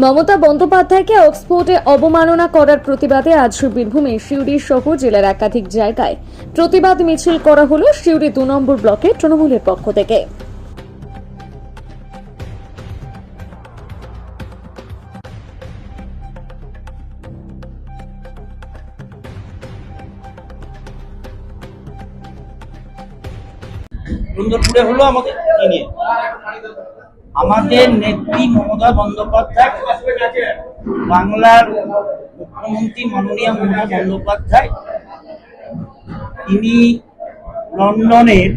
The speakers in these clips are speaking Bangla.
মমতা বন্দ্যোপাধ্যায়কে অক্সফোর্ডে অবমাননা করার প্রতিবাদে আজ বীরভূমে সিউড়ি সহ জেলার একাধিক জায়গায় প্রতিবাদ মিছিল করা হলো সিউড়ি 2 নম্বর ব্লকে তৃণমূলের পক্ষ থেকে। সুন্দরপুরে হলো আমাদের আমাদের নেত্রী মমতা বন্দ্যোপাধ্যায়, বাংলার মুখ্যমন্ত্রী মাননীয় মমতা বন্দ্যোপাধ্যায়, তিনি লন্ডনের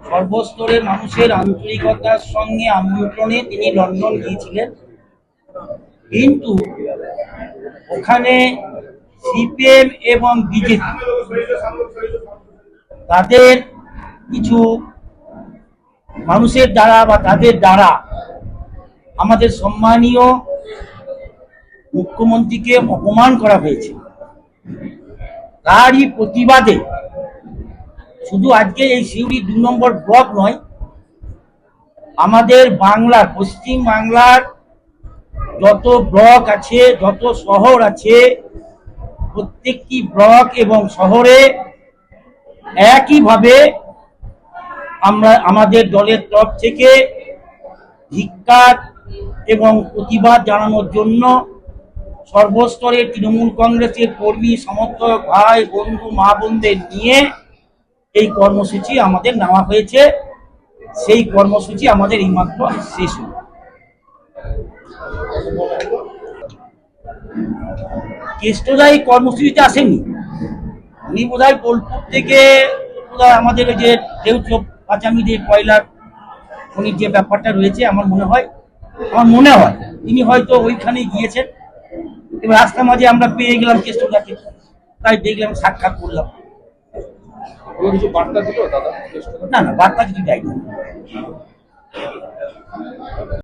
সর্বস্তরের মানুষের আন্তরিকতার সঙ্গে আমন্ত্রণে তিনি লন্ডন গিয়েছিলেন। কিন্তু ওখানে সিপিএম এবং বিজেপি তাদের কিছু মানুষের দ্বারা বা তাদের দ্বারা আমাদের সম্মানীয় মুখ্যমন্ত্রীকে অপমান করা হয়েছে। তারই প্রতিবাদে শুধু আজকে এই সিউড়ি 2 নম্বর ব্লক নয়, আমাদের বাংলার পশ্চিম বাংলার যত ব্লক আছে, যত শহর আছে, প্রত্যেকটি ব্লক এবং শহরে একইভাবে আমরা আমাদের দলের তরফ থেকে ধিক্কার এবং প্রতিবাদ জানানোর জন্য সর্বস্তরের তৃণমূল কংগ্রেসের কর্মী, সমর্থক, ভাই বন্ধু, মা বোনদের নিয়ে এই কর্মসূচি আমাদের নেওয়া হয়েছে। সেই কর্মসূচি আমাদের এইমাত্র শেষ হল। কেষ্টদা এই কর্মসূচিতে আসেনি, উনি বোধহয় বোলপুর থেকে আমাদের যে যেহেতু পাঁচামি যে কয়লার খনির যে ব্যাপারটা রয়েছে, আমার মনে হয় তিনি হয়তো ওইখানে গিয়েছেন। এবার রাস্তা মাঝে আমরা পেয়ে গেলাম কেষ্টদাকে, তাই দেখলাম, সাক্ষাৎ করলাম। না, বার্তা কিছু দেয়নি।